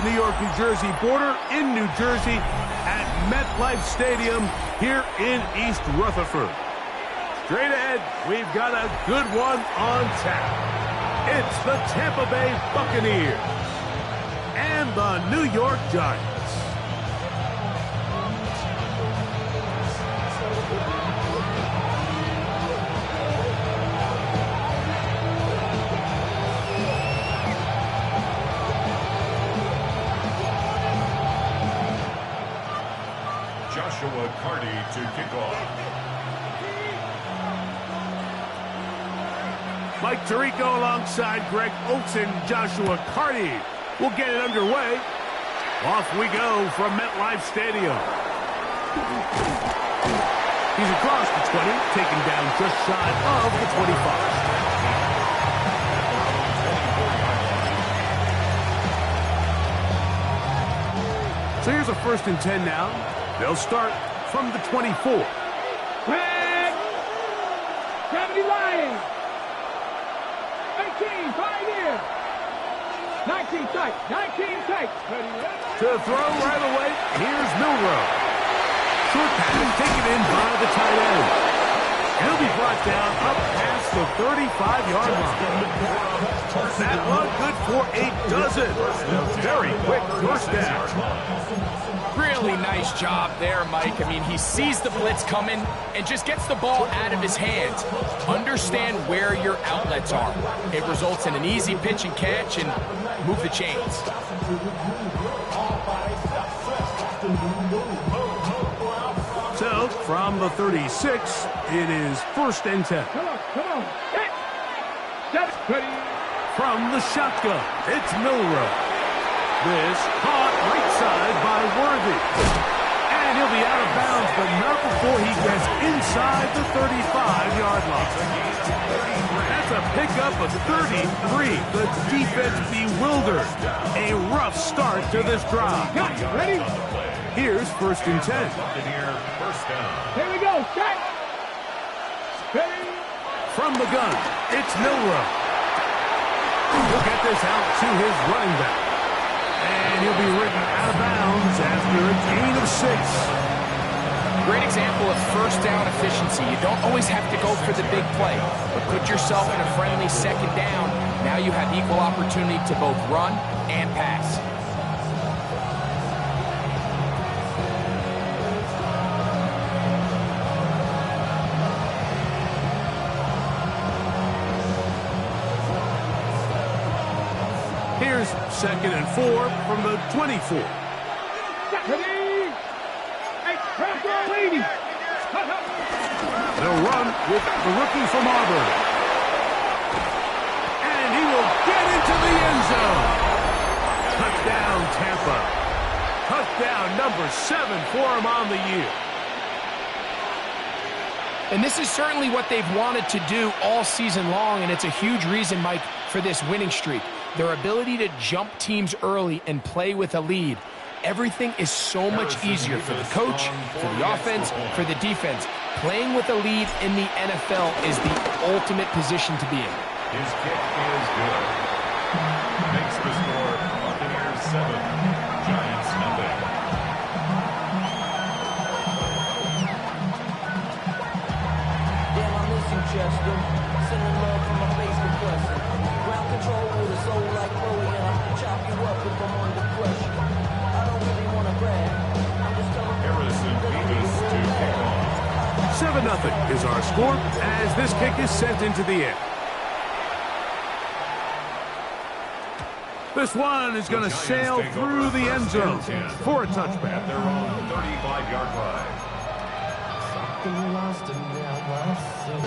the New York-New Jersey border in New Jersey at MetLife Stadium here in East Rutherford. Straight ahead, we've got a good one on tap. It's the Tampa Bay Buccaneers and the New York Giants. Joshua Carty to kick off. Mike Tirico alongside Greg Olsen, Joshua Carty will get it underway. Off we go from MetLife Stadium. He's across the 20, taken down just shy of the 25. So here's a 1st and 10 now. They'll start from the 24. Flag! 70 Lions! 18, Pioneers! 19 tight, 19 tight. To throw right away, here's Milroe. Short pass taken in by the tight end. He'll be brought down up past the 35-yard line. That one good for a dozen. Very quick first down. Really nice job there, Mike. I mean, he sees the blitz coming and just gets the ball out of his hands. Understand where your outlets are. It results in an easy pitch and catch and move the chains. So, from the 36, it is 1st and 10. Come on. Hit! Set it. Ready. From the shotgun, it's Milroe. This caught right side by Worthy. And he'll be out of bounds, but not before he gets inside the 35-yard line. That's a pickup of 33. The defense bewildered. A rough start to this drive. Ready? Here's 1st and 10. Here we go. Set. Ready. From the gun, it's Milroe. He'll get this out to his running back. And he'll be written out of bounds after a gain of 6. Great example of first down efficiency. You don't always have to go for the big play, but put yourself in a friendly 2nd down. Now you have equal opportunity to both run and pass. Here's 2nd and 4 from the 24. Ready. Hey, lady. They'll run with the rookie from Auburn. And he will get into the end zone. Touchdown, Tampa. Touchdown number 7 for him on the year. And this is certainly what they've wanted to do all season long, and it's a huge reason, Mike, for this winning streak. Their ability to jump teams early and play with a lead. Everything is so much easier for the coach, for the offense, for the defense. Playing with a lead in the NFL is the ultimate position to be in. His kick is good. Makes the score Buccaneers 7, Giants nothing. Damn, I miss you, Chester. Sending love from my face compressor. Ground control with a soul like Chloe, and I can chop you up if I'm under pressure. I don't really want to brag. I'm just telling Harrison Beavis to kick off. 7-0 is our score as this kick is sent into the air. This one is going to sail through the end zone for a touchback. At their own 35-yard line. something lost and never seen.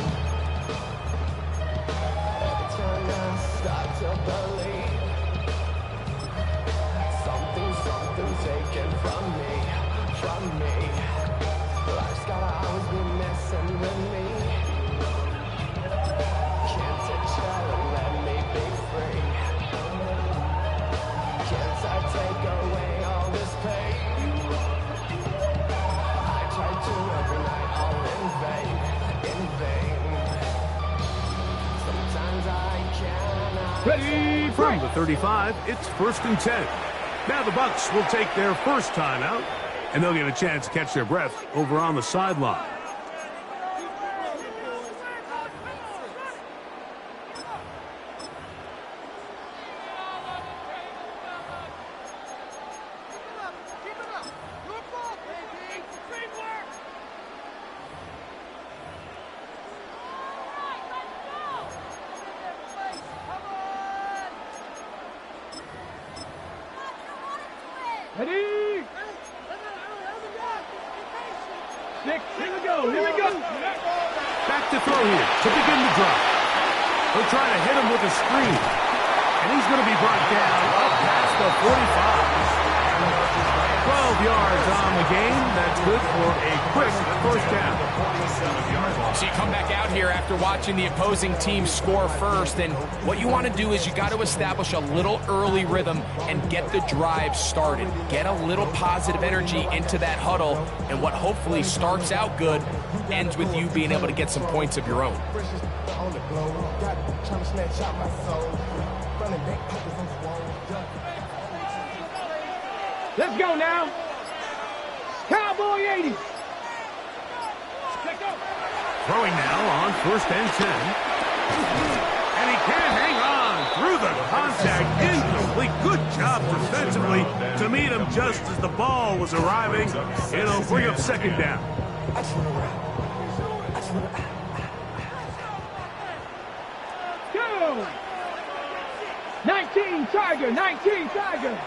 Every time I start to believe something taken from me. Life's gotta always be messing with me. Can't it chill and let me be free? Can't I take away all this pain? I try to every night, all in vain. Sometimes I cannot. Ready from the 35, it's 1st and 10. Now the Bucs will take their first timeout, and they'll get a chance to catch their breath over on the sideline. Ready? 6, here we go, here we go. Back to throw here to begin the drive. They'll try to hit him with a screen. And he's going to be brought down up past the 45. 12 yards on the game. That's good for a quick first down. So you come back out here after watching the opposing team score first, and what you want to do is you got to establish a little early rhythm and get the drive started. Get a little positive energy into that huddle, and what hopefully starts out good ends with you being able to get some points of your own. Let's go now. Cowboy 80. Throwing now on 1st and 10. And he can't hang on through the contact. Incomplete. Good job defensively to meet him just as the ball was arriving. It'll bring up 2nd down. Go. 19 Tiger, 19 Tiger.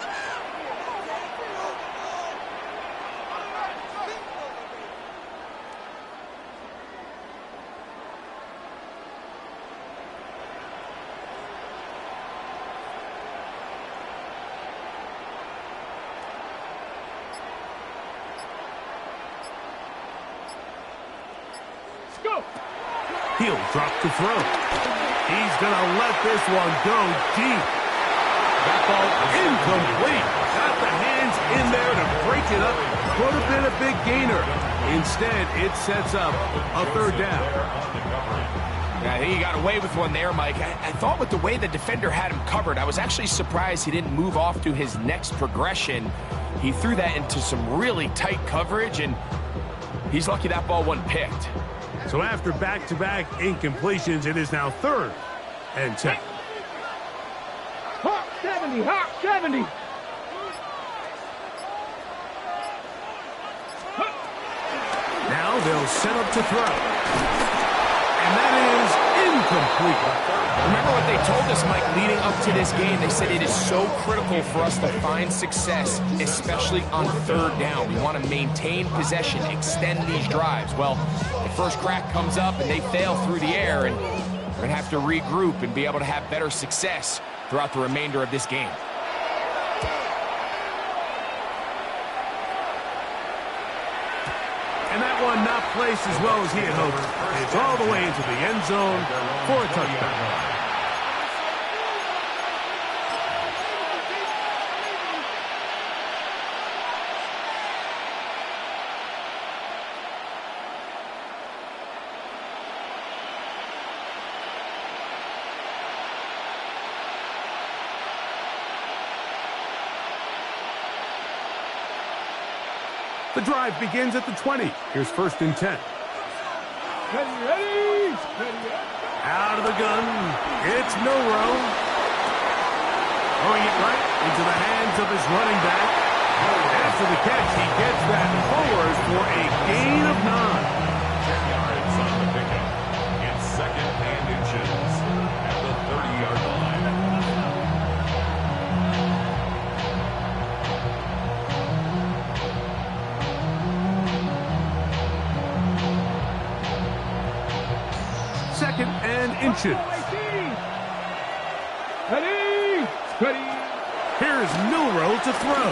He'll drop to throw. He's going to let this one go deep. That ball incomplete. Got the hands in there to break it up. Could have been a big gainer. Instead, it sets up a 3rd down. Yeah, I think he got away with one there, Mike. I thought with the way the defender had him covered, I was actually surprised he didn't move off to his next progression. He threw that into some really tight coverage, and he's lucky that ball wasn't picked. So after back-to-back incompletions, it is now 3rd and 10. Hawk 70, Hawk 70. Now they'll set up to throw. And that is incomplete. Remember what they told us, Mike, leading up to this game? They said it is so critical for us to find success, especially on 3rd down. We want to maintain possession, extend these drives. Well, the first crack comes up and they fail through the air, and we're going to have to regroup and be able to have better success throughout the remainder of this game. And that one not placed as well as he had hoped. It's all the way into the end zone for a touchdown. The drive begins at the 20. Here's 1st and 10. Ready. Out of the gun, it's Milroe. Throwing it right into the hands of his running back. After the catch, he gets that forward for a gain of 9. 10 yards on the pickup. It's 2nd and inches at the 30-yard line. Second and inches. Ready. Here's Milroe to throw.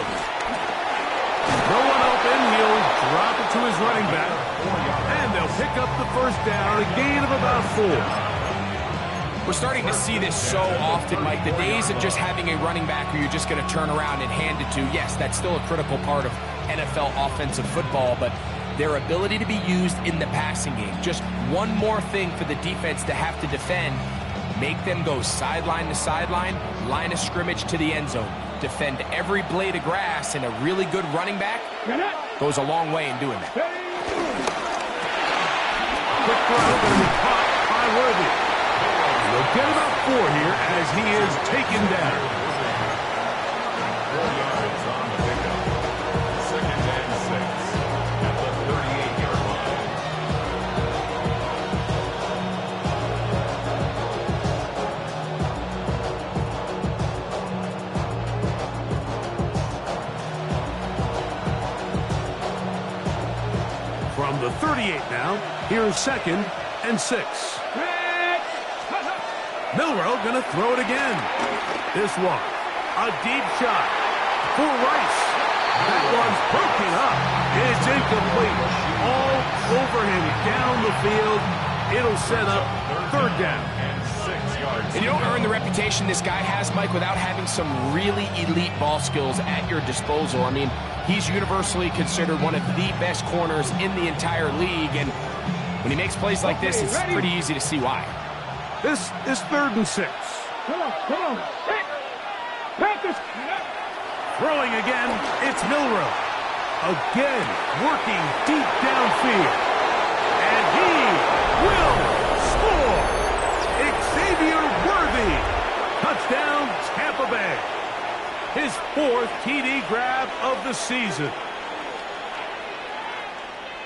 No one open. He'll drop it to his running back. And they'll pick up the 1st down, a gain of about 4. We're starting to see this so often, Mike. The days of just having a running back who you're just going to turn around and hand it to, yes, that's still a critical part of NFL offensive football, but their ability to be used in the passing game. Just one more thing for the defense to have to defend. Make them go sideline to sideline, line of scrimmage to the end zone. defend every blade of grass, and a really good running back goes a long way in doing that. Quick throw going to be caught by Worthy. They'll get about 4 here as he is taken down. 4 yards on the pickup. 2nd and 6 at the 38-yard line. From the 38 now, here's 2nd and 6. Milroe going to throw it again. This one, a deep shot for Rice. That one's broken up. It's incomplete. All over him down the field. It'll set up 3rd down. And 6 yards. And you don't earn the reputation this guy has, Mike, without having some really elite ball skills at your disposal. I mean, he's universally considered one of the best corners in the entire league, and when he makes plays like this, it's pretty easy to see why. This is 3rd and 6. Come on. Hit. Panthers. Throwing again, it's Milroe. Again, working deep downfield. And he will score. Xavier Worthy. Touchdown, Tampa Bay. His 4th TD grab of the season.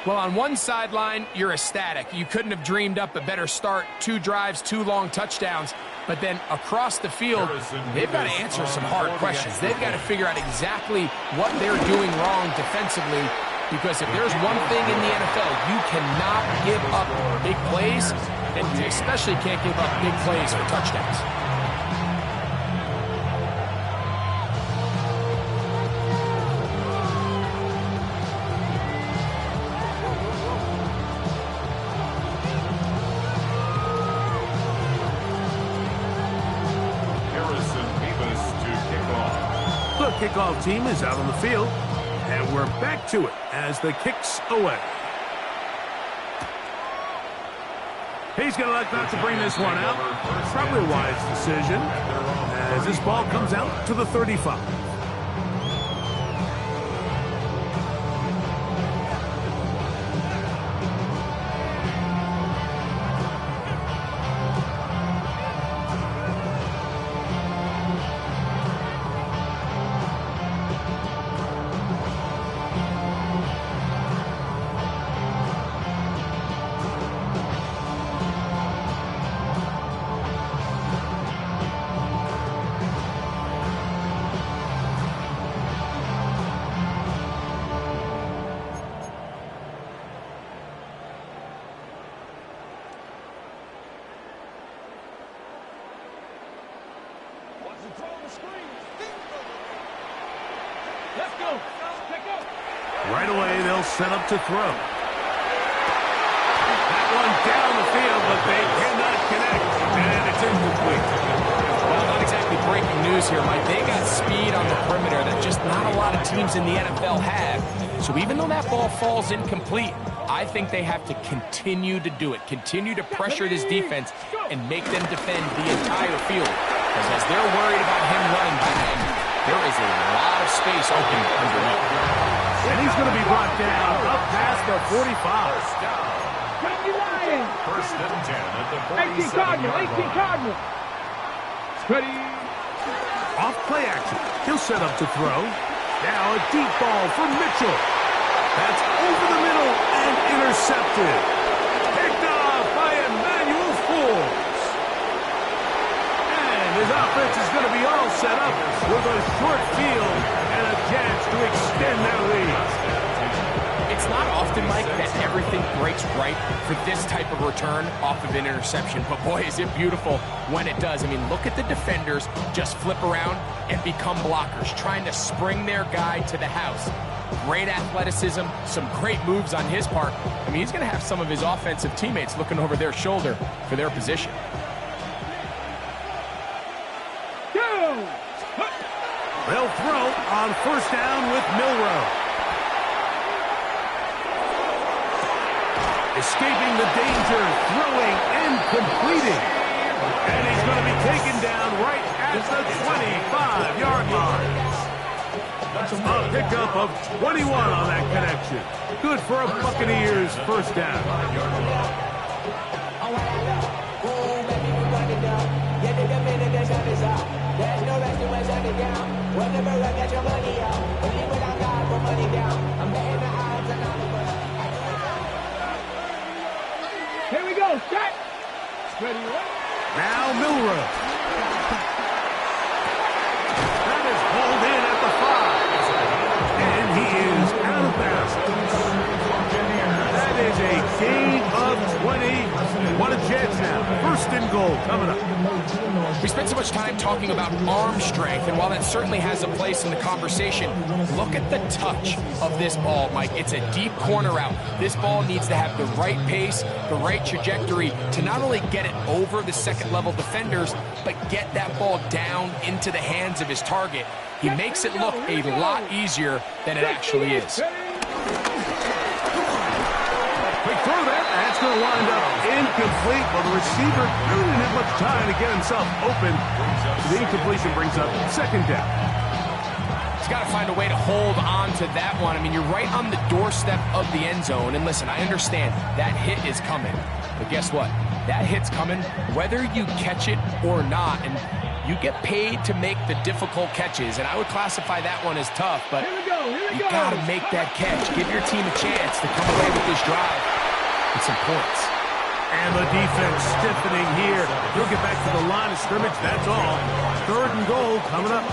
Well, on one sideline, you're ecstatic. You couldn't have dreamed up a better start. 2 drives, 2 long touchdowns. But then across the field, they've got to answer some hard questions. They've got to figure out exactly what they're doing wrong defensively, because if there's one thing in the NFL, you cannot give up big plays, and you especially can't give up big plays for touchdowns. Kickoff team is out on the field, and we're back to it as the kick's away. He's going to elect not to bring this one out. Probably a wise decision as this ball comes out to the 35. Right away, they'll set up to throw. That one down the field, but they cannot connect, and it's incomplete. Well, not exactly breaking news here, Mike. They got speed on the perimeter that just not a lot of teams in the NFL have. So even though that ball falls incomplete, I think they have to continue to do it, continue to pressure this defense and make them defend the entire field. Because as they're worried about him running back, there is a lot of space open underneath. And he's going to be brought down up past the 45. 1st and 10 at the 47-yard 18 Cardinal. Ready. Off play action. He'll set up to throw. Now a deep ball for Mitchell. That's over the middle and intercepted. Picked off by Emmanuel Forbes. And his offense is going to be all set up with a short field and a chance to extend their lead. It's not often, Mike, that everything breaks right for this type of return off of an interception. But boy, is it beautiful when it does. I mean, look at the defenders just flip around and become blockers, trying to spring their guy to the house. Great athleticism, some great moves on his part. I mean, he's going to have some of his offensive teammates looking over their shoulder for their position. They'll throw on 1st down with Milroe. Escaping the danger, throwing and completing. And he's going to be taken down right at the 25-yard line. A pickup of 21 on that connection. Good for a Buccaneers first down. Here we go. Set. Ready, right? Now Milroe. That is pulled in at the 5. And he is out of bounds. That is a gain of 20. What a chance now. First and goal coming up. We spent so much time talking about arm strength, and while that certainly has a place in the conversation, look at the touch of this ball, Mike. It's a deep corner route. This ball needs to have the right pace, the right trajectory to not only get it over the second-level defenders, but get that ball down into the hands of his target. He makes it look a lot easier than it actually is. Quick throw there. That's going to wind up incomplete. Well, the receiver really didn't have much time to get himself open. The incompletion brings up second down. He's got to find a way to hold on to that one. I mean, you're right on the doorstep of the end zone. And listen, I understand that hit is coming. But guess what? That hit's coming whether you catch it or not. And you get paid to make the difficult catches. And I would classify that one as tough. But you got to make that catch. Give your team a chance to come away with this drive with some points. And the defense stiffening here. He'll get back to the line of scrimmage. That's all. Third and goal coming up.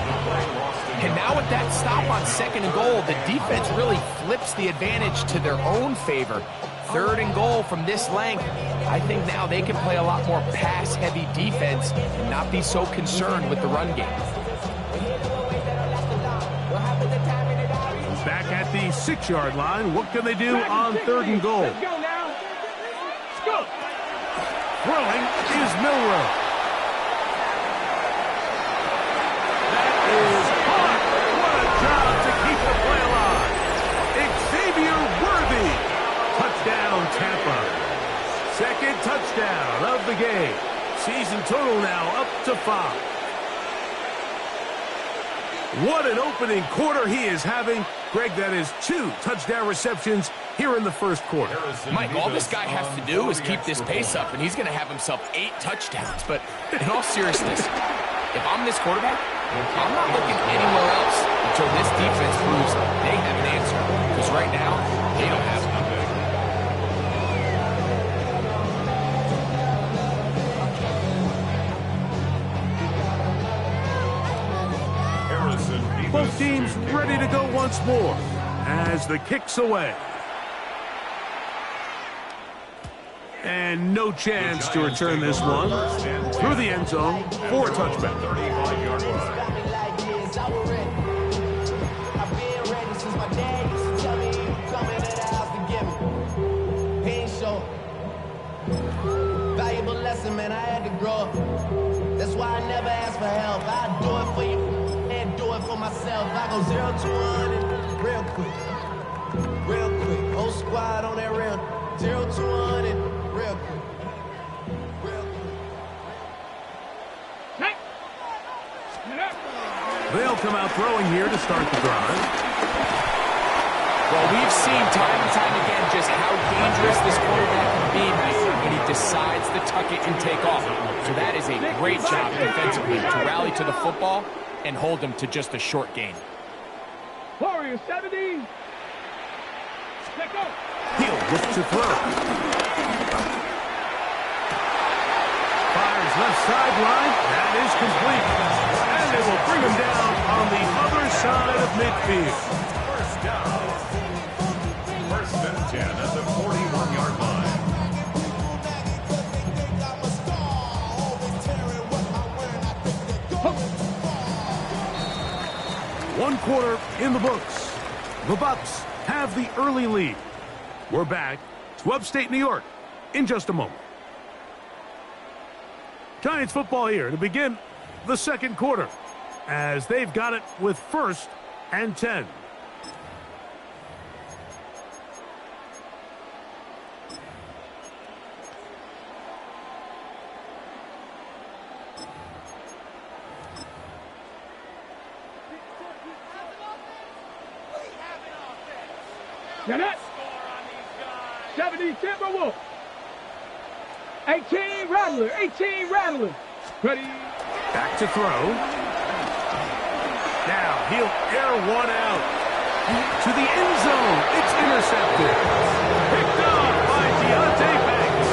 And now with that stop on second and goal, the defense really flips the advantage to their own favor. Third and goal from this length. I think now they can play a lot more pass-heavy defense and not be so concerned with the run game. Back at the 6-yard line. What can they do on third and goal? Let's go now. Let's go. Throwing is Milroe. That is hot. What a job to keep the play alive. Xavier Worthy. Touchdown, Tampa. Second touchdown of the game. Season total now up to 5. What an opening quarter he is having. Greg, that is 2 touchdown receptions here in the first quarter. Mike, all this guy has to do is keep this pace up, and he's going to have himself 8 touchdowns. But in all seriousness, if I'm this quarterback, I'm not looking anywhere else until this defense proves they have an answer. Because right now, they don't have one. Both teams ready to go once more as the kick's away. And no chance to return this one through the end zone for a touchback. 35-yard line. Valuable lesson, man, I had to grow up. That's why I never ask for help. I do it for you and do it for myself. I go 0 to 100 real quick. Real quick. Whole squad on that real. 0 to 100 real quick. Real quick. They'll come out throwing here to start the drive. Well, we've seen time and time again just how dangerous this quarterback can be when he decides to tuck it and take off. So that is a great job defensively to rally to the football and hold him to just a short gain. Warrior 70. Let go. He'll look to throw. Fires left sideline. That is complete. And they will bring him down on the other side of midfield. First down. First and 10 at the 41-yard line. One quarter in the books. The Bucs have the early lead. We're back to upstate New York in just a moment. Giants football here to begin the second quarter as they've got it with 1st and 10. Now that. 70 Timberwolves. 18 Rattler. 18 Rattler. Ready. Back to throw. Now he'll air one out to the end zone. It's intercepted. Picked up by Deontay Banks.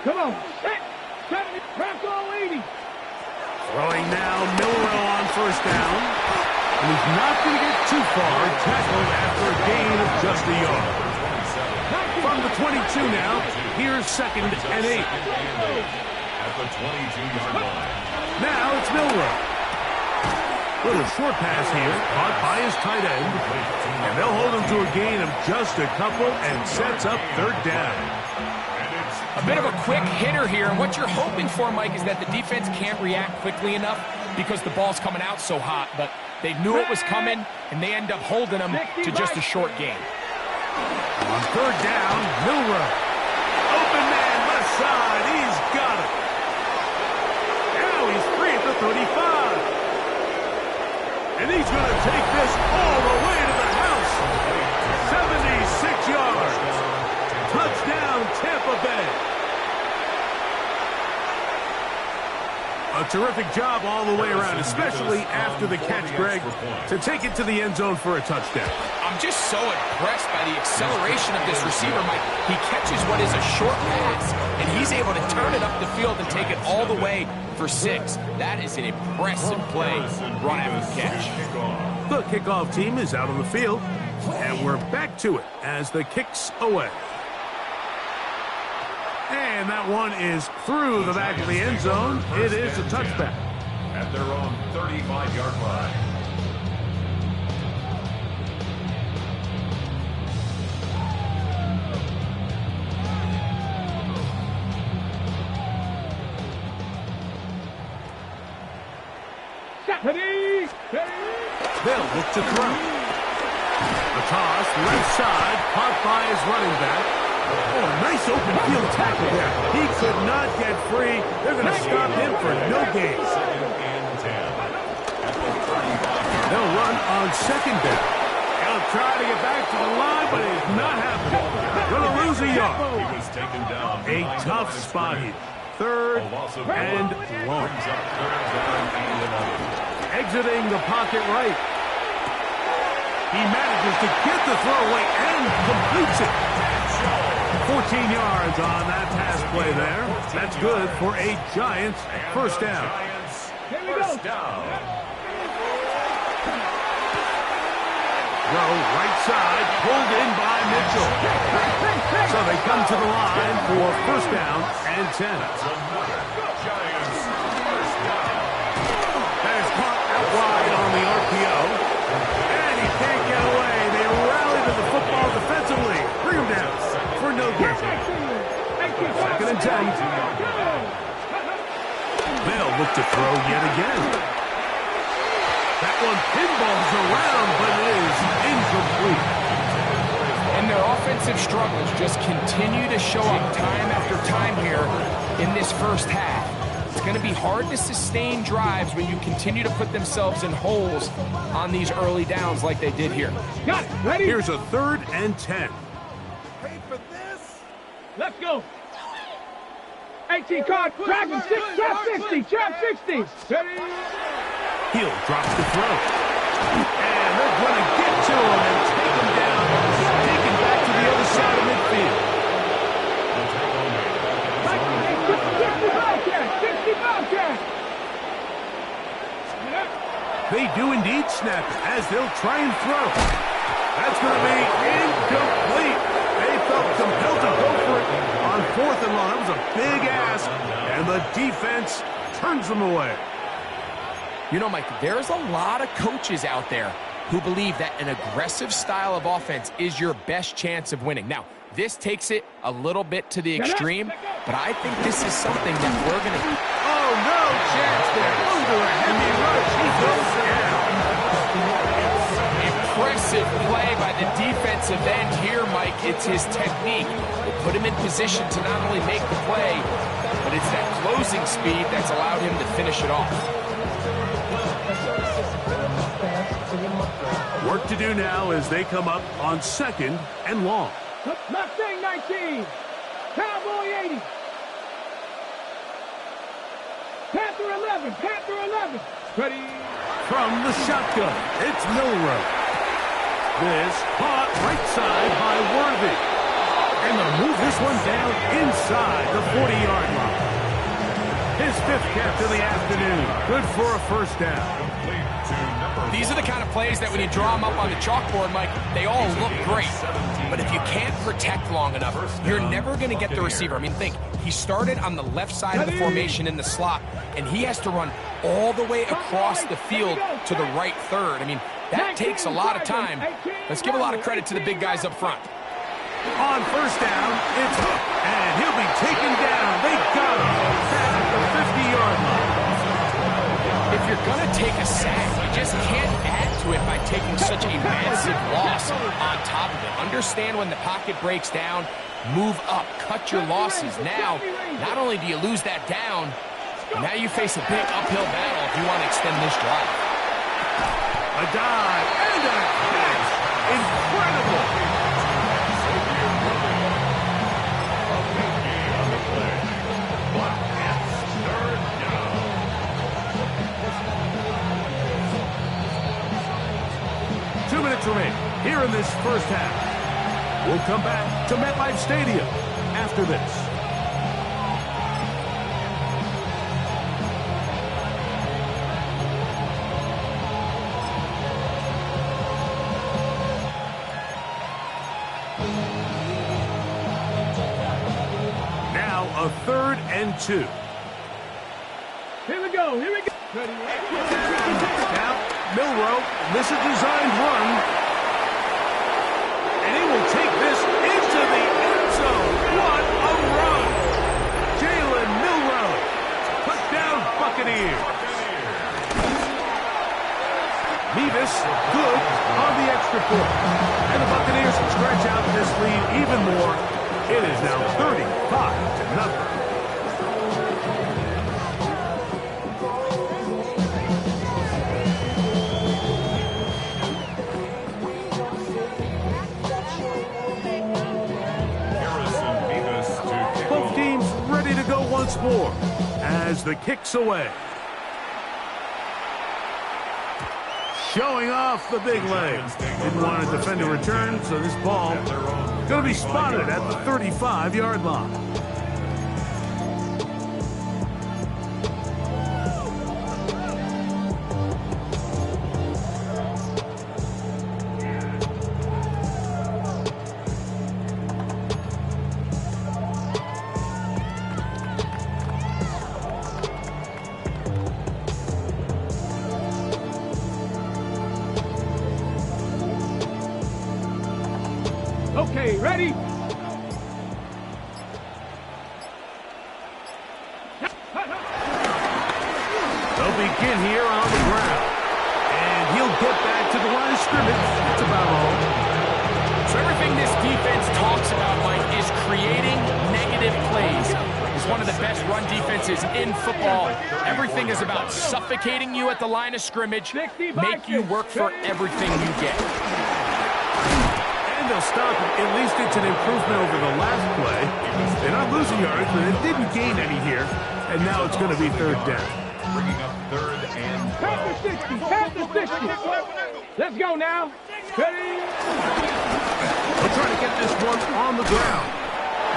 Come on. Set. 70. Crack all 80. Throwing now, Milroe on first down. And he's not going to get too far. Tackled after a gain of just a yard. From the 22 now, here's 2nd and 8. At the 22-yard line. Now it's Milroe. Little short pass here, caught by his tight end. And they'll hold him to a gain of just a couple and sets up 3rd down. A bit of a quick hitter here, and what you're hoping for, Mike, is that the defense can't react quickly enough because the ball's coming out so hot, but they knew it was coming, and they end up holding them to just a short gain. On 3rd down, Milroe. Open man, left side, he's got it. Now he's free at the 35. And he's going to take this all the way to the house. 76 yards. Touchdown, Tampa Bay. A terrific job all the way around, especially after the catch, Greg, to take it to the end zone for a touchdown. I'm just so impressed by the acceleration of this receiver, Mike. He catches what is a short pass, and he's able to turn it up the field and take it all the way for 6. That is an impressive play, run after the catch. The kickoff team is out on the field, and we're back to it as the kick's away. And that one is through the back of the end zone. It is a touchback. At their own 35-yard line. They'll look to throw. The toss, left side, caught by his running back. Oh, nice open field tackle there. He could not get free. They're going to stop him for no gain. They'll run on 2nd down. He'll try to get back to the line, but it's not happening. Going to lose a yard. He was taken down. A tough spot here. 3rd and long. Exiting the pocket right. He manages to get the throw away and completes it. 14 yards on that pass play there. That's good for a Giants first down. Here we go. Throw right side, pulled in by Mitchell. So they come to the line for first down and 10. That is caught out wide on the RPO. And he can't get away. They rally to the football defensively. Bring him down for no gain. 2nd and 10. They'll look to throw yet again. That one pinballs around, but it is incomplete. And their offensive struggles just continue to show up time after time here in this first half. It's going to be hard to sustain drives when you continue to put themselves in holes on these early downs like they did here. Got it. Ready? Here's a 3rd and 10. Let's go. 18 card. Trap 60. Trap 60. Ready? Hill drops the throw. And they're going to get to him and take him down. Taken back to the other side of midfield. 65 catch. They do indeed snap it as they'll try and throw. That's going to be incomplete. They felt compelled to go for it on 4th and long. That was a big ask, and the defense turns them away. You know, Mike, there's a lot of coaches out there who believe that an aggressive style of offense is your best chance of winning. Now, this takes it a little bit to the extreme, but I think this is something that we're going to... Oh, no chance there. Under a heavy rush, he goes down. the defensive end here, Mike, it's his technique. It put him in position to not only make the play, but it's that closing speed that's allowed him to finish it off. Work to do now as they come up on 2nd and long. Mustang 19. Cowboy 80. Panther 11. Panther 11. Ready. From the shotgun, it's Milroe. This caught right side by Worthy. And they'll move this one down inside the 40-yard line. His 5th catch of the afternoon. Good for a first down. These are the kind of plays that when you draw them up on the chalkboard, Mike, they all look great. But if you can't protect long enough, you're never going to get the receiver. I mean, think, he started on the left side of the formation in the slot, and he has to run all the way across the field to the right third. I mean, that takes a lot of time. Let's give a lot of credit to the big guys up front. On first down, it's Hook, and he'll be taken down. They got him at the 50-yard line. If you're going to take a sack, you just can't add to it by taking such a massive loss on top of it. Understand when the pocket breaks down, move up, cut your losses. Now, not only do you lose that down, now you face a big uphill battle if you want to extend this drive. A dive and a catch. Incredible. 2 minutes remain here in this first half. We'll come back to MetLife Stadium after this. Now a 3rd and 2. Here we go. Here we go. Ready. Now, Milroe, this is a designed run. And he will take this into the end zone. What a run! Jalen Milroe, touchdown Buccaneers. Mevis, good on the extra point. And the Buccaneers stretch out this lead even more. It is now 35-0. Once more as the kick's away. Showing off the big legs. Didn't want to defend a return, so this ball going to be spotted at the 35-yard line. Okay, ready? They'll begin here on the ground. And he'll get back to the line of scrimmage. That's about all. So everything this defense talks about, Mike, is creating negative plays. It's one of the best run defenses in football. Everything is about suffocating you at the line of scrimmage, make you work for everything you get. And they'll stop it. At least it's an improvement over the last play. They're not losing yards, but it didn't gain any here. And now it's going to be 3rd down. Bringing up 3rd and 12. Panther 60. Let's go now. Ready? They'll try to get this one on the ground.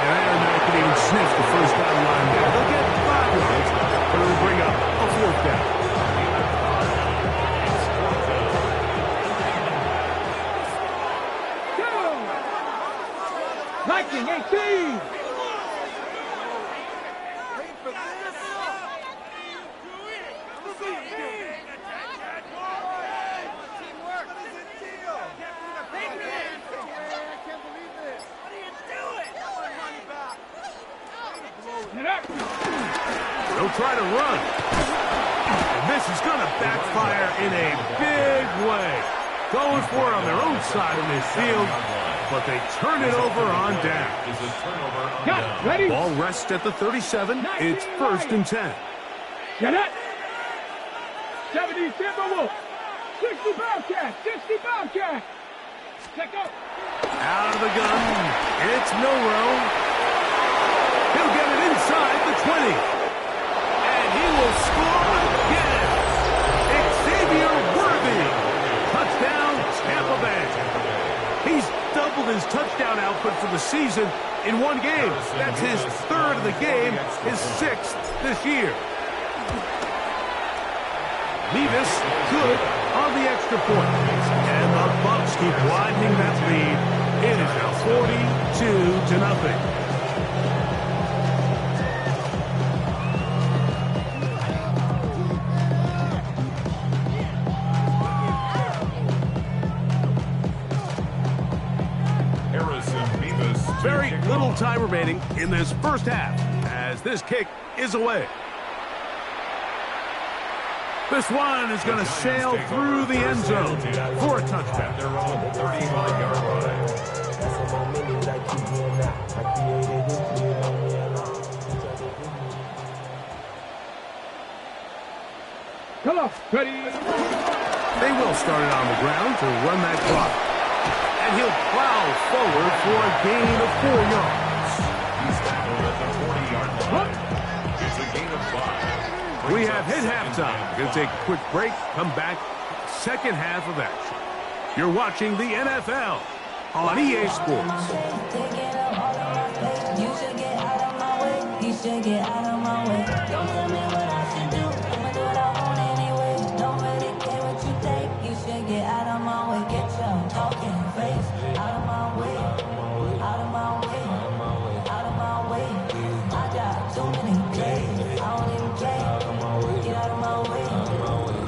And they can even sniff the first down line there. They'll get 5 yards, but it'll bring up a 4th down. Viking 18. They'll try to run. And this is going to backfire in a big way. going for it on their own side of this field, but they turn it over on down. Is a turnover on Got down. it. Ready? Ball rests at the 37. It's 1st and 10. Get it. 70 Timberwolves. 60 Bobcat. 60 Bobcat. Check up. Out of the gun, it's Milroe. He'll get it inside the 20. And he will score again. Xavier Worthy. Touchdown, Tampa Bay. He's doubled his touchdown output for the season in one game. That's his 3rd of the game, his 6th this year. Levis good on the extra point. And the Bucks keep widening that lead. It is now 42-0. Harrison Beavis. Very little time remaining in this first half as this kick is away. This one is going to sail through the end zone for a touchdown. Their own 35-yard line. Come on. Ready? They will start it on the ground to run that clock. And he'll plow forward for a gain of 4 yards. He's tackled at the 40-yard line. It's a gain of 5. We have hit halftime. Going to take a quick break, come back, second half of action. You're watching the NFL on EA Sports. You should get out of my way. You should get out of my way. Don't tell me what I should do. I'ma do what I want anyway. Don't really care what you think. You should get out of my way. Get your talking face out of my way. Out of my way. Out of my way. I got too many plays. I don't even play. Get out of my way.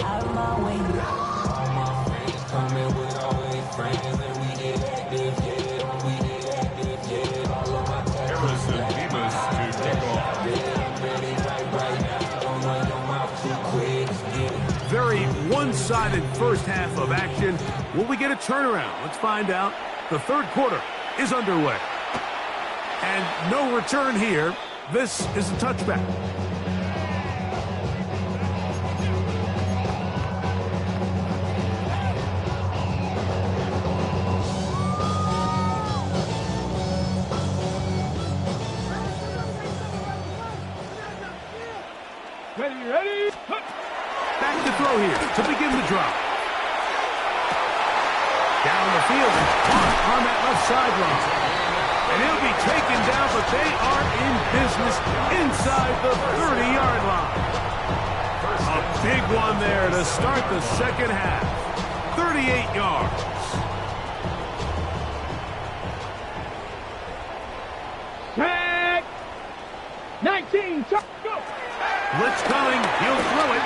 Out of my way. All my friends coming with all their friends, and we did active, yeah. We did active, yeah. All of my Harrison Beavis to kick off. Very one-sided first half of action. Will we get a turnaround? Let's find out. The third quarter is underway. And no return here. This is a touchback. Ready? Back to throw here to begin the drop. Down the field, on that left sideline. And he'll be taken down, but they are in business inside the 30-yard line. A big one there to start the second half. 38 yards. Tag. 19. Go. Blitz coming. He'll throw it.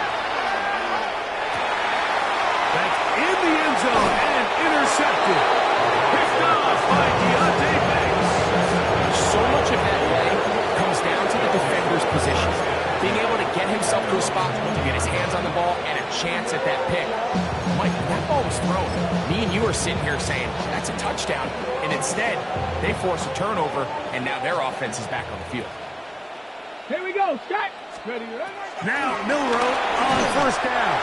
That's in the end zone and intercepted. Picked off by Deontay Banks. So much of that play comes down to the defender's position. Being able to get himself to a spot to get his hands on the ball and a chance at that pick. Mike, that ball was thrown. Me and you are sitting here saying, that's a touchdown. And instead, they force a turnover, and now their offense is back on the field. Here we go. Scott. Ready? Now Milroe on first down.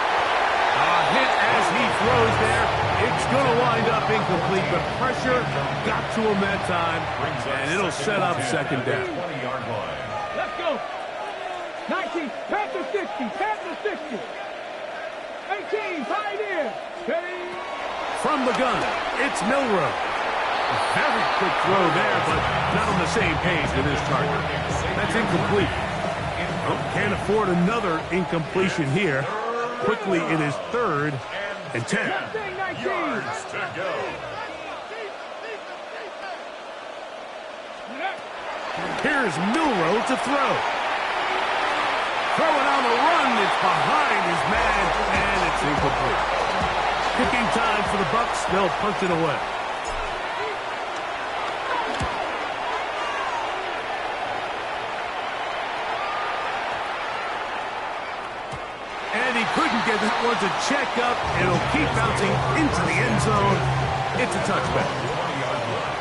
A hit as he throws there. It's going to wind up incomplete, but pressure got to him that time, and it'll set up second down. 20-yard line. Let's go. 19. Panther 60. Panther 60. 18. Pioneer. Ready? From the gun, it's Milroe. A very quick throw there, but not on the same page with his target. That's incomplete. Oh, can't afford another incompletion here. Quickly, it is 3rd and 10. Yards to go. Here's Milroe to throw. Throwing on the run, it's behind his man, and it's incomplete. Kicking time for the Bucks. They'll punch it away. And he couldn't get it That one's a checkup. It'll keep bouncing into the end zone. It's a touchback. 20-yard line.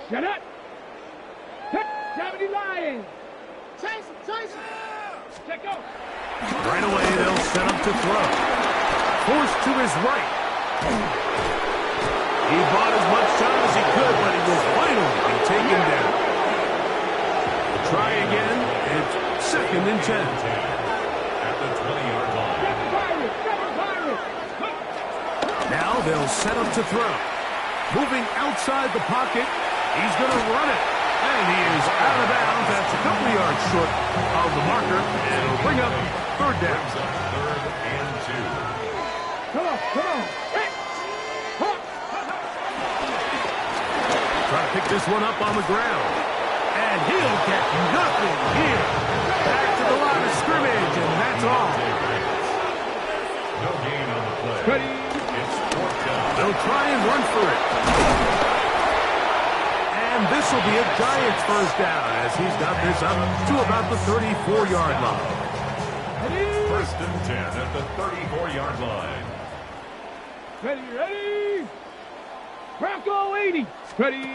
Get it. Gravity Lions. Chase him. Check out. Right away, they'll set up to throw. Forced to his right. He bought as much time as he could, but he will finally be taken down. Try again. It's 2nd and 10. At the 20-yard line. Now they'll set up to throw. Moving outside the pocket. He's going to run it. And he is out of bounds. That's a couple of yards short of the marker. And it'll bring up 3rd down. 3rd and 2. Come on. Hey. Try to pick this one up on the ground. And he'll get nothing here. Back to the line of scrimmage, and that's all. No gain on the play. Ready. It's 4th down. They'll try and run for it. And this will be a Giants 1st down as he's got this up to about the 34-yard line. 1st and 10 at the 34-yard line. Ready. Bronco 80. Ready.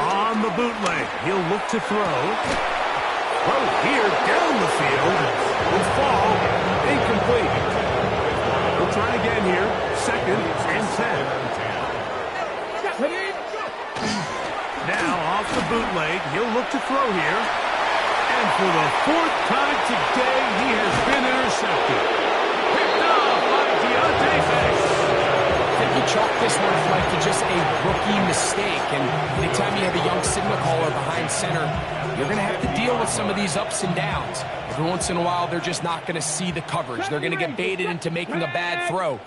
On the bootleg, he'll look to throw. Throw here down the field. Will fall. Incomplete. We'll try again here. 2nd and 10. Ready. Now off the bootleg, he'll look to throw here. And for the 4th time today, he has been intercepted. Picked off by Deontay Banks. I think he chalked this one, Mike, to just a rookie mistake. And anytime you have a young signal caller behind center, you're going to have to deal with some of these ups and downs. Every once in a while, they're just not going to see the coverage. They're going to get baited into making a bad throw.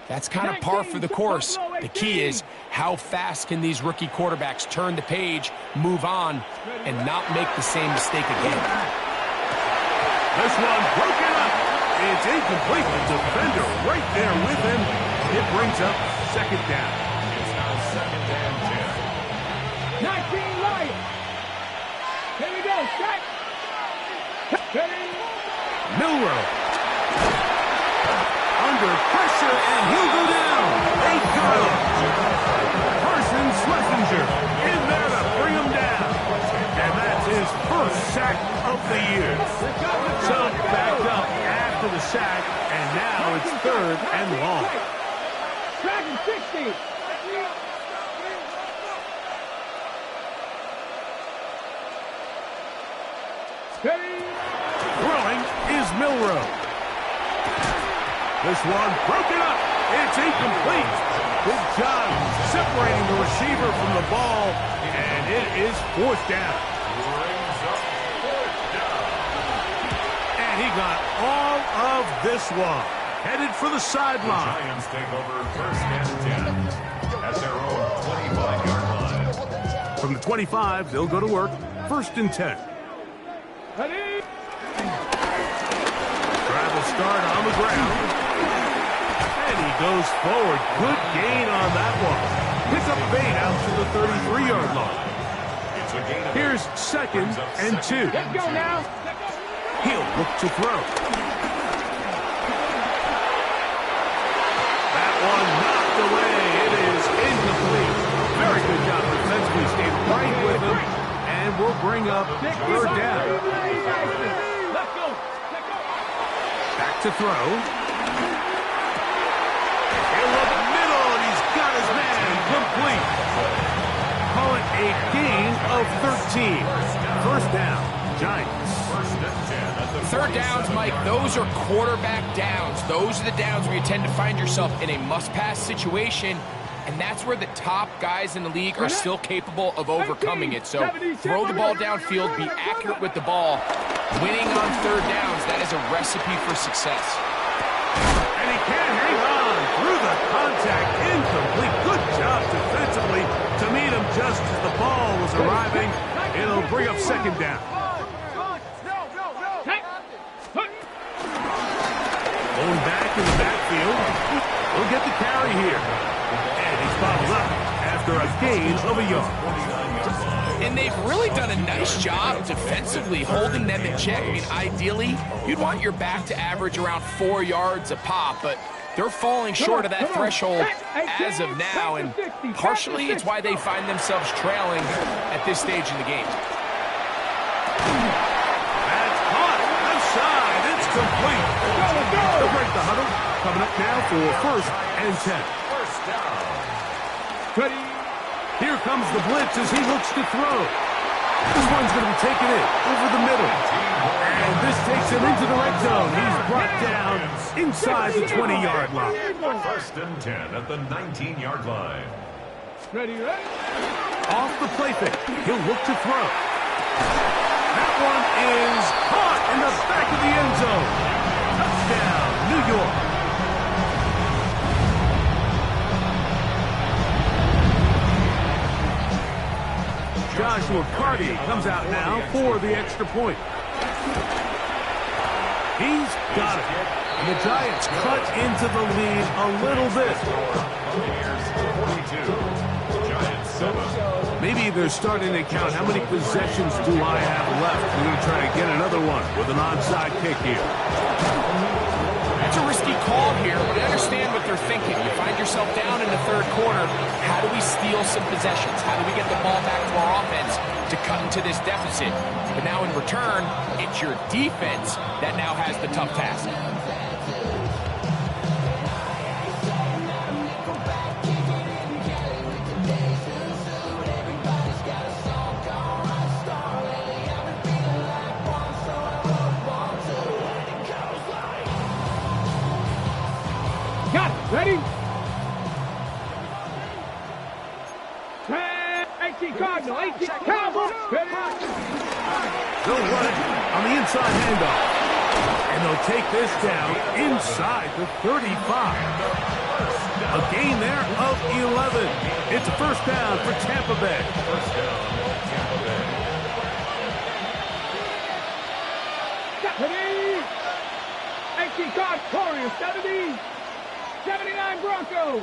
That's kind of par for the course. The key is how fast can these rookie quarterbacks turn the page, move on, and not make the same mistake again. This one broken up. It's incomplete. The defender right there with him. It brings up 2nd down. It's now 2nd and 10. 19 Lions. Here we go. Set. Ready. Milroe. Under pressure, and he'll go down. They got him. Carson Schlesinger in there to bring him down. And that's his 1st sack of the year. So backed up after the sack, and now it's 3rd and long. Dragon 60. Ready. Throwing is Milroe. This one broken up. It's incomplete. Good job separating the receiver from the ball, and it is 4th down. Brings up 4th down. And he got all of this one. Headed for the sideline. Giants take over 1st and 10 at their own 25-yard line. From the 25, they'll go to work. 1st and 10. Ready. Travel start on the ground. And he goes forward. Good gain on that one. Pick up bait out to the 33-yard line. It's a gain of Here's 2nd and 2. Let's go now. He'll look to throw. That one knocked away. It is incomplete. Very good job defensively. Stayed right with him. And we'll bring up 3rd down. Let's go. Back to throw. In the middle, and he's got his man complete. Call it a gain of 13. 1st down, Giants. 1st and 10 at the 3rd downs, Mike, those are quarterback downs. Those are the downs where you tend to find yourself in a must-pass situation, and that's where the top guys in the league are still capable of overcoming it. So throw the ball downfield, be accurate with the ball. Winning on 3rd downs, that is a recipe for success. And he can't hang on through the contact. Incomplete. Good job defensively to meet him just as the ball was arriving. It'll bring up 2nd down. Going back in the backfield. We'll get the carry here. And he's found a gain of a yard. And they've really done a nice job defensively holding them in check. I mean, ideally, you'd want your back to average around 4 yards a pop, but they're falling short of that threshold as of now, and partially it's why they find themselves trailing at this stage in the game. That's caught. Outside. It's complete. They'll break the huddle. Coming up now for 1st and 10. First down. Ready. Here comes the blitz as he looks to throw. This one's going to be taken in over the middle. And this takes him into the red zone. He's brought down inside the 20-yard line. First and 10 at the 19-yard line. Ready, ready. Off the play fake. He'll look to throw. That one is caught in the back of the end zone. Touchdown, New York. Joshua Carty comes out now for the extra point. He's got it. And the Giants cut into the lead a little bit. Buccaneers 42. Giants 7. Maybe they're starting to count how many possessions do I have left. We're going to try to get another one with an onside kick here. That's a risky call here, but I understand what they're thinking. You find yourself down in the third quarter. How do we steal some possessions? How do we get the ball back to our offense to cut into this deficit? But now in return, it's your defense that now has the tough task. Got it. Ready? 18 Cardinal, 18 Cowboys. Ready? They'll run it on the inside handoff. And they'll take this down inside the 35. A gain there of 11. It's a first down for Tampa Bay. First down, Tampa Bay. Ready? 18 Card Warriors, 70. 79 Broncos.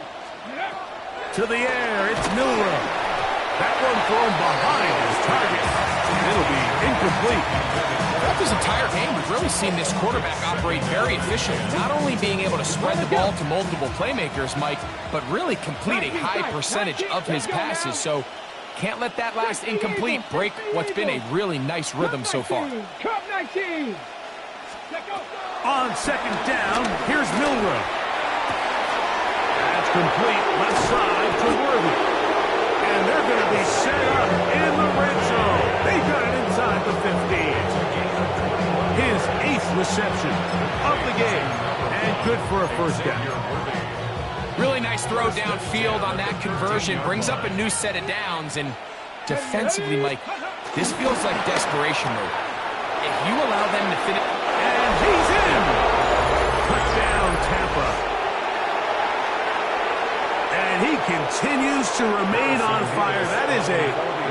To the air, it's Milrow. That one thrown behind his target. It'll be incomplete. Throughout this entire game, we've really seen this quarterback operate very efficiently, not only being able to spread the ball to multiple playmakers, Mike, but really complete a high percentage of his passes. So can't let that last incomplete break what's been a really nice rhythm so far. Cup 19. On second down, here's Milrow. That's complete left side to Worthy. And they're going to be set up in the red zone. They got it inside the 15. His 8th reception of the game. And good for a first down. Really nice throw downfield on that conversion. Brings up a new set of downs. And defensively, Mike, this feels like desperation mode. If you allow them to finish... And he's in! Touchdown, Tampa. And he continues to remain on fire. That is a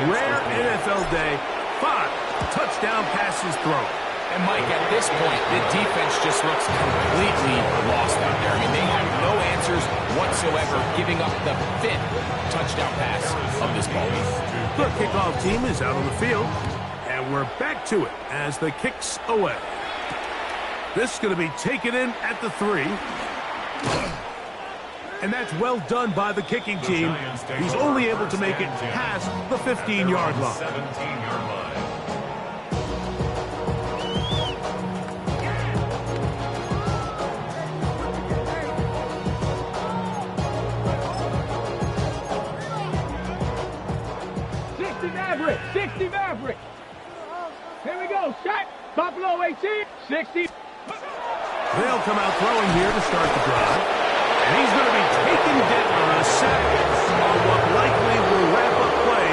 rare NFL day. 5 touchdown passes thrown. And, Mike, at this point, the defense just looks completely lost out there. I mean, they have no answers whatsoever, giving up the 5th touchdown pass of this ball game. The kickoff team is out on the field, and we're back to it as the kick's away. This is going to be taken in at the 3. And that's well done by the kicking team. He's only able to make it past the 15-yard line. 17-yard line. Maverick, 60 Maverick. Here we go, shot. Buffalo 18, 60. They'll come out throwing here to start the drive. And he's going to be taken down on a sack on what likely will wrap up play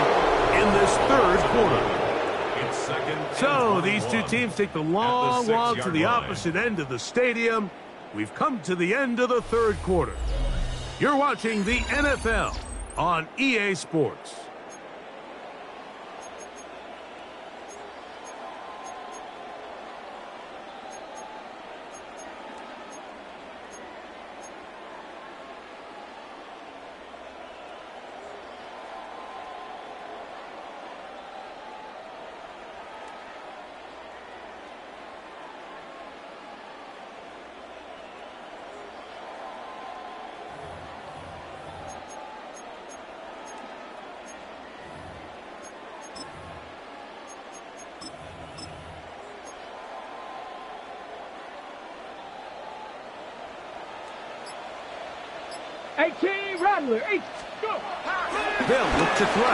in this third quarter. It's second. So these two teams take the long walk to the opposite end of the stadium. We've come to the end of the third quarter. You're watching the NFL on EA Sports. 18, Rattler. 8, go. They'll look to throw.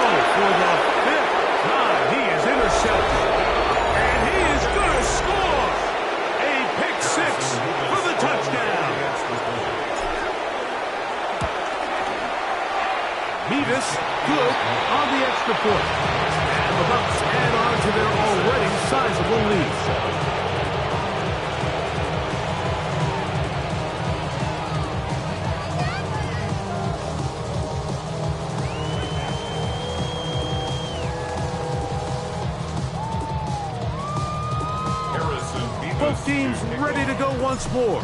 Oh, for the 5th time, he is intercepted. And he is going to score. A pick 6 for the touchdown. Mevis good on the extra point. And the Bucs add on to their already sizable lead. Both teams ready to go once more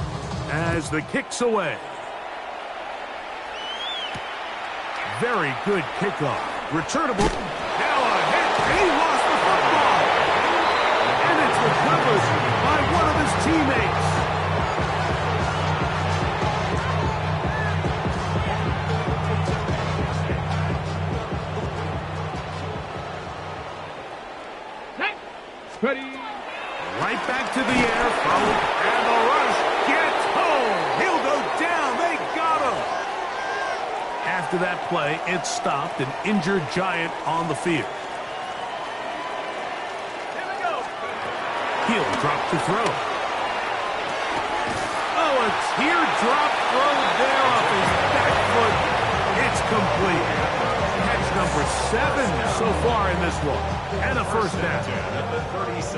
as the kick's away. Very good kickoff. Returnable. Now a hit. He lost the football. And it's recovered by one of his teammates. Ready. Right back to the air, followed, and the rush gets home. He'll go down. They got him. After that play, it stopped an injured Giant on the field. Here we go. He'll drop to throw. Oh, a teardrop throw there off his back foot. It's complete. Catch number 7 so far in this one. And a first down.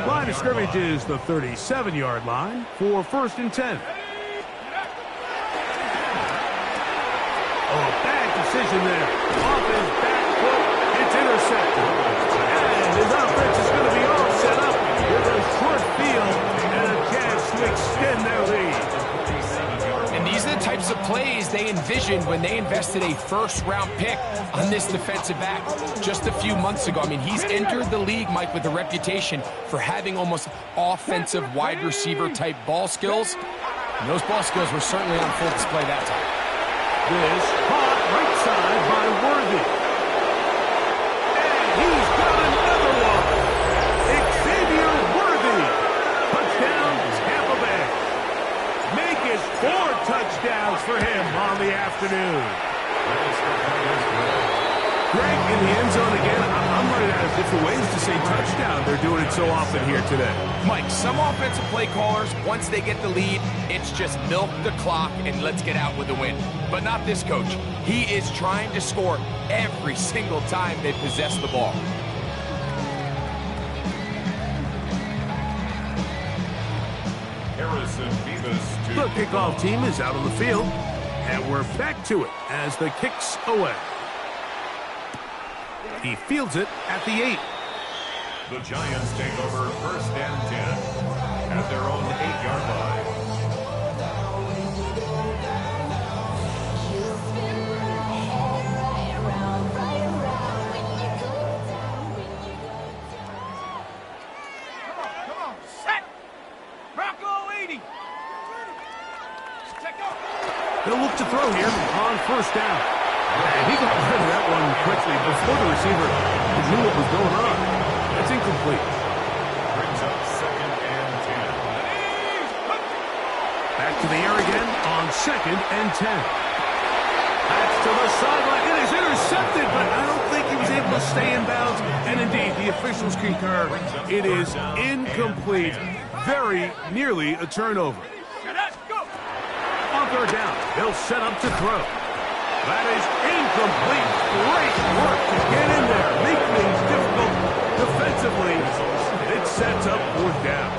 Line of scrimmage is the 37-yard line for 1st and 10. Oh, bad decision there. Off his back foot, it's intercepted. And his offense is going to be all set up with a short field and a chance to extend their lead. And these are the types of plays they envisioned when they invested a first-round pick on this defensive back just a few months ago. I mean, he's entered the league, Mike, with a reputation for having almost offensive wide receiver-type ball skills. And those ball skills were certainly on full display that time. This caught right side by Worthy. And he's got another one. Xavier Worthy. Touchdown, Tampa Bay. Make it 4 touchdowns for him on the afternoon. Greg in the end zone again. I'm running out of different ways to say touchdown. They're doing it so often here today. Mike, some offensive play callers, once they get the lead, it's just milk the clock and let's get out with a win. But not this coach. He is trying to score every single time they possess the ball. Harrison Mevis to The kickoff team is out on the field. And we're back to it as the kick's away. He fields it at the 8. the Giants take over 1st and 10 at their own 8-yard line. They'll look to throw here on 1st down. And he got rid of that one quickly before the receiver knew what was going on. That's incomplete. Brings up 2nd and 10. Back to the air again on 2nd and 10. That's to the sideline. It is intercepted, but I don't think he was able to stay in bounds. And indeed, the officials concur. It is incomplete. Very nearly a turnover. On 3rd down, they'll set up to throw. That is incomplete. Great work to get in there. Make things difficult defensively. It sets up 4th down.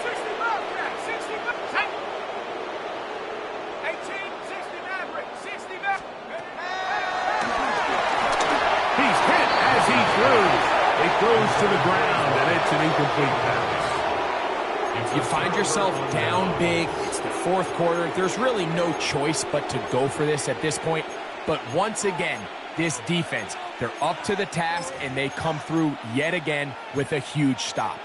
60 Bobcat, 60 Bobcat. 18, 60 Maverick, 60 Maverick. He's hit as he throws. It goes to the ground, and it's an incomplete pass. You find yourself down big. It's the 4th quarter. There's really no choice but to go for this at this point. But once again, this defense, they're up to the task, and they come through yet again with a huge stop.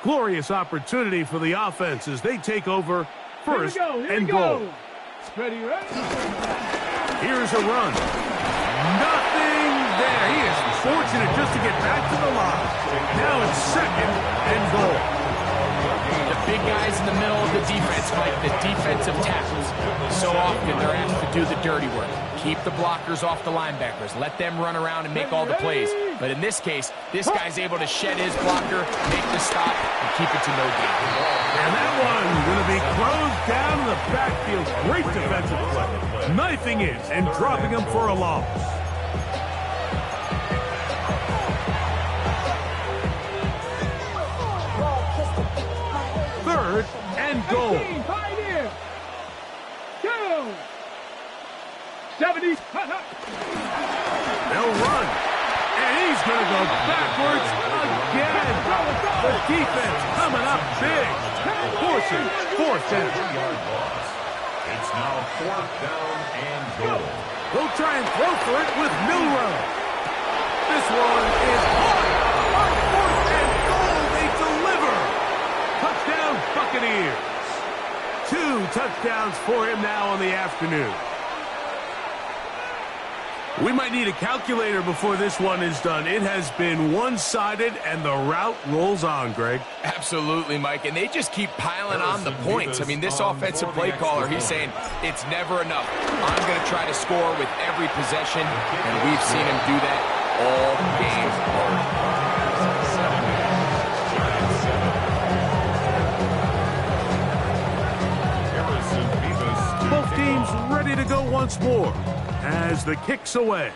Glorious opportunity for the offense as they take over 1st and goal. Ready, ready. Here's a run. Nothing there. He is fortunate just to get back to the line. Now it's 2nd and goal. The big guys in the middle of the defense, Mike, the defensive tackles. So often they're asked to do the dirty work. Keep the blockers off the linebackers. Let them run around and make all the plays. But in this case, this guy's able to shed his blocker, make the stop, and keep it to no gain. And that one's going to be closed down in the backfield. Great defensive play. Knifing in and dropping him for a loss. Third and goal. Right here. 2. 70. They'll run. And he's going to go backwards again. The defense coming up big. Forcing 4th down. 3-yard loss. It's now 4th down and goal. They'll try and throw for it with Milrow. This one is hard. On 4th and goal, they deliver. Touchdown, Buccaneers. 2 touchdowns for him now on the afternoon. We might need a calculator before this one is done. It has been one-sided, and the route rolls on, Greg. Absolutely, Mike, and they just keep piling on the points. I mean, this offensive play caller, he's saying it's never enough. I'm going to try to score with every possession, and we've seen him do that all game long. Both teams ready to go once more as the kick's away.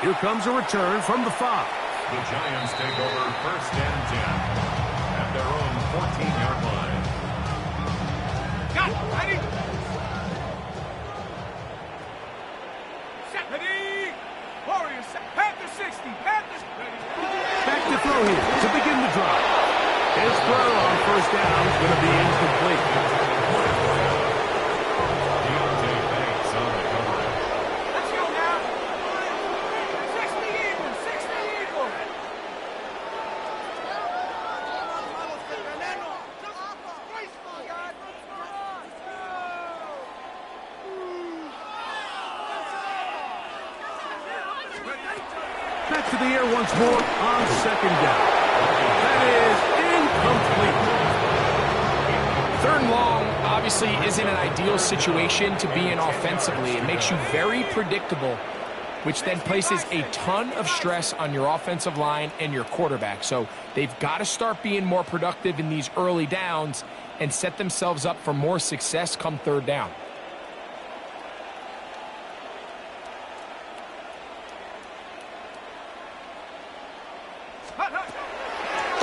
Here comes a return from the 5. The Giants take over 1st and 10 at their own 14-yard line. Got it. Ready. Set. Ready. Warriors. Panther 60. Panthers. Ready. Back to throw here to begin the drive. His throw on 1st down is going to be incomplete. Let's go now. 60 Eagles. 60 Eagles. Back to the air once more on 2nd down. That is incomplete. 3rd and long obviously isn't an ideal situation to be in offensively. It makes you very predictable, which then places a ton of stress on your offensive line and your quarterback. So they've got to start being more productive in these early downs and set themselves up for more success come 3rd down.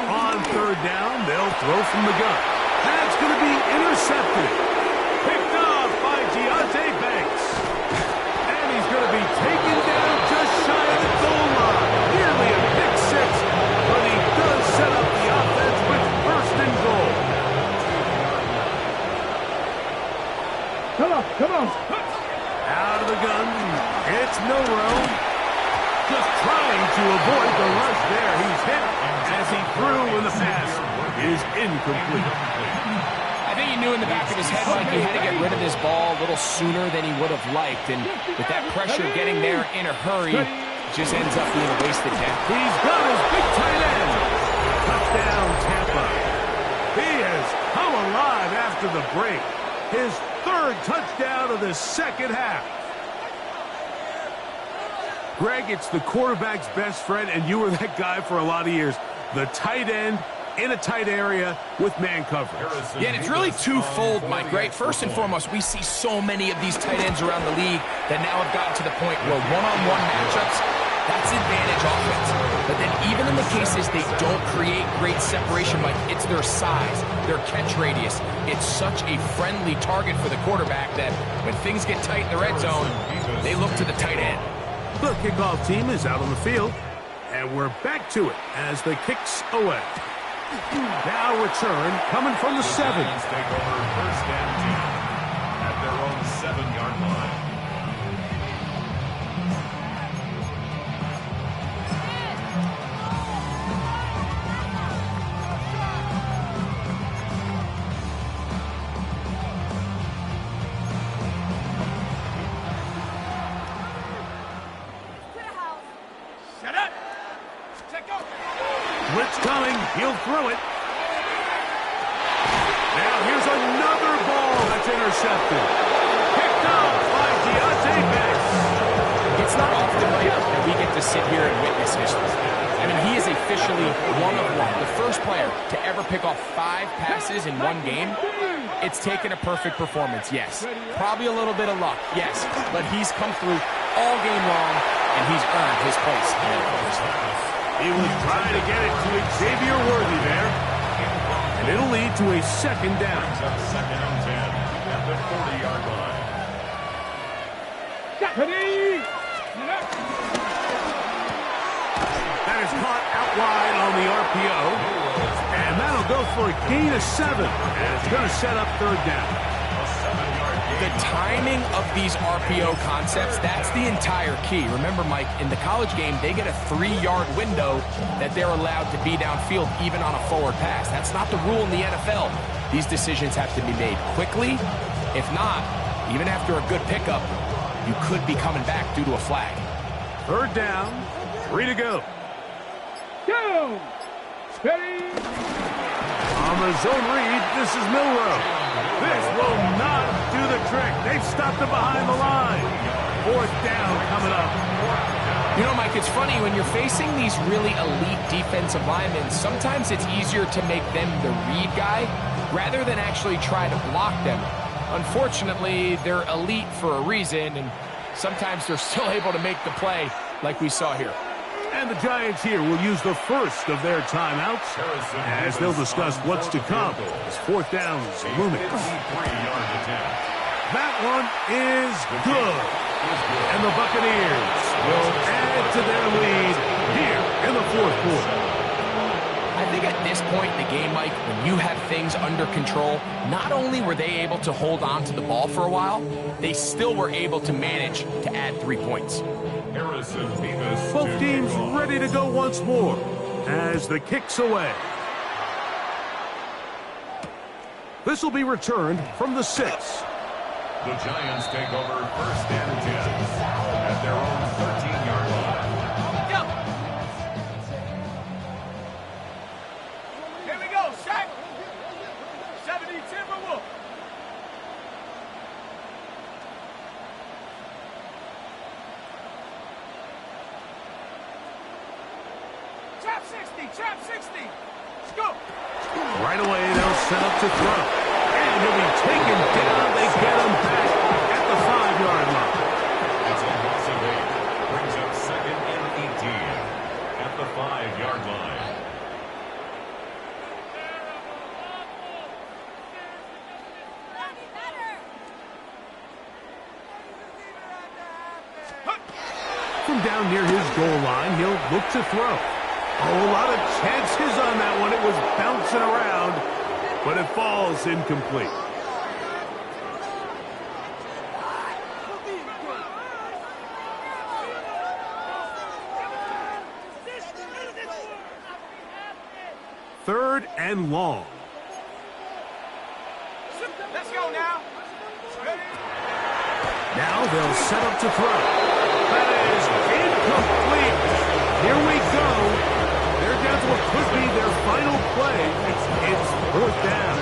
On 3rd down, they'll throw from the gun. That's going to be intercepted. Picked off by Deonte Banks. And he's going to be taken down just shy of the goal line. Nearly a pick 6, but he does set up the offense with 1st and goal. Come on. Come on. Out of the gun, it's Milrow. Just trying to avoid the rush there. He's hit as he threw when the pass is incomplete. I think he knew in the back of his head, Mike, he had to get rid of this ball a little sooner than he would have liked. And with that pressure getting there in a hurry, it just ends up being a wasted attempt. He's got his big tight end. Touchdown, Tampa. He has come alive after the break. His 3rd touchdown of the 2nd half. Greg, it's the quarterback's best friend, and you were that guy for a lot of years. The tight end in a tight area with man coverage. Yeah, and it's really twofold, Mike, right? First and foremost, we see so many of these tight ends around the league that now have gotten to the point where one-on-one matchups, that's advantage offense. But then even in the cases they don't create great separation, Mike, it's their size, their catch radius. It's such a friendly target for the quarterback that when things get tight in the red zone, they look to the tight end. The kickoff team is out on the field, and we're back to it as the kick's away. Now return coming from the 7. Giants take over 1st and 10 at their own 7-yard line. Blitz coming. He'll throw it. Now here's another ball that's intercepted. Picked up by Deontay Banks. It's not often, right, that we get to sit here and witness history. I mean, he is officially one of one. The first player to ever pick off 5 passes in one game. It's taken a perfect performance, yes. Probably a little bit of luck, yes. But he's come through all game long, and he's earned his place in the NFL. He was trying to get it to Xavier Worthy there. And it'll lead to a second down. Second and 10 at the 40-yard line. That is caught out wide on the RPO. And that'll go for a gain of 7. And it's going to set up third down. The timing of these RPO concepts, that's the entire key. Remember, Mike, in the college game, they get a 3-yard window that they're allowed to be downfield even on a forward pass. That's not the rule in the NFL. These decisions have to be made quickly. If not, even after a good pickup, you could be coming back due to a flag. Third down, 3 to go. Go! Steady! On the zone read, this is Milroe. This will not do the trick. They've stopped him behind the line. Fourth down coming up. You know, Mike, it's funny, when you're facing these really elite defensive linemen, sometimes it's easier to make them the read guy rather than actually try to block them. Unfortunately, they're elite for a reason, and sometimes they're still able to make the play like we saw here. And the Giants here will use the first of their timeouts as they'll discuss what's to come as fourth down is looming. That one is good. And the Buccaneers will add to their lead here in the fourth quarter. I think at this point in the game, Mike, when you have things under control, not only were they able to hold on to the ball for a while, they still were able to manage to add 3 points. Both teams ready to go once more as the kick's away. This will be returned from the 6. The Giants take over first and 10 at their own 13-yard line. Here we go, Shaq! 70 Timberwolf! Trap 60! Trap 60! Scoop! Right away, they'll set up to throw. And he'll be taken down. They get him back at the 5-yard line. It's a loss of 8. Brings up second and 18 at the 5-yard line. From down near his goal line, he'll look to throw. Oh, a lot of chances on that one. It was bouncing around, but it falls incomplete. Third and long. Let's go now! Now they'll set up to throw. That is incomplete. Here we go. They're down to what could be their final play. It's fourth down.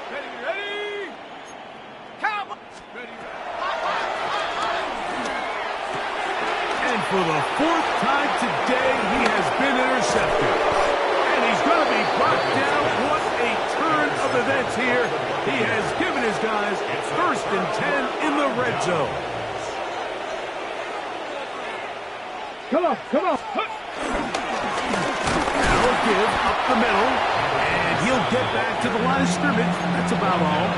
Ready! Cowboy! Ready! And for the 4th time today, he has been intercepted. And he's going to be brought down. What a turn of events here. He has given his guys first and 10 in the red zone. Come on, come on! Now a give up the middle. And he'll get back to the line of scrimmage. That's about all.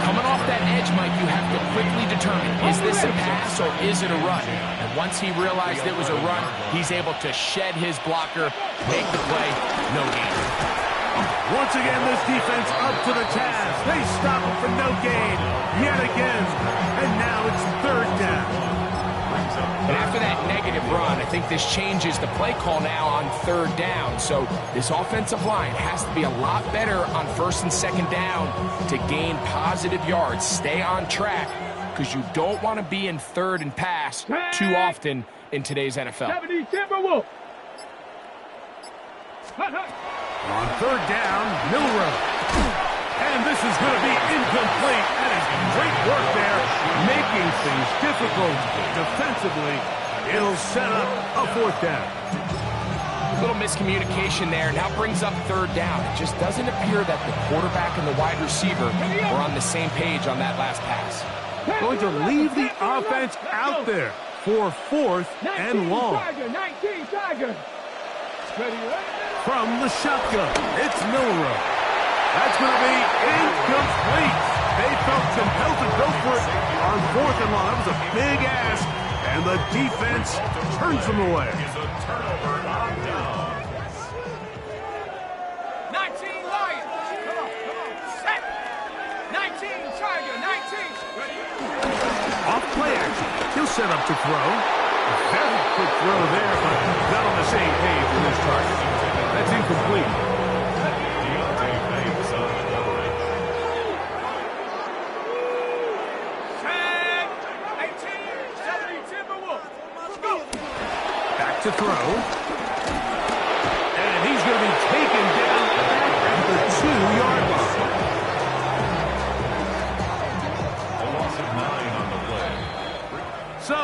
Coming off that edge, Mike, you have to quickly determine, is this a pass or is it a run? And once he realized it was a run, he's able to shed his blocker, make the play, no gain. Once again, this defense up to the task. They stop him for no gain yet again. And now it's third down. And after that negative aggressive run. I think this changes the play call now on 3rd down. So this offensive line has to be a lot better on 1st and 2nd down to gain positive yards. Stay on track, because you don't want to be in 3rd and pass too often in today's NFL. 70 Timberwolves. On 3rd down, Milroe. And this is going to be incomplete. That is great work there, making things difficult defensively. It'll set up a 4th down. A little miscommunication there. Now brings up 3rd down. It just doesn't appear that the quarterback and the wide receiver were on the same page on that last pass. Going to leave the offense out there for 4th and long. 19 Tiger. From the shotgun, it's Milroe. That's going to be incomplete. They felt compelled to go for it on 4th and long. That was a big ask, and the defense turns them away. Is a turnover on downs. 19 Lions. Come on. Set. 19 Tiger. 19. Off play action. He'll set up to throw. A very quick throw there, but not on the same page with his target. That's incomplete. Deontay Banks on the coverage. 10, 18, 70 Timberwolves. Let's go. Back to throw.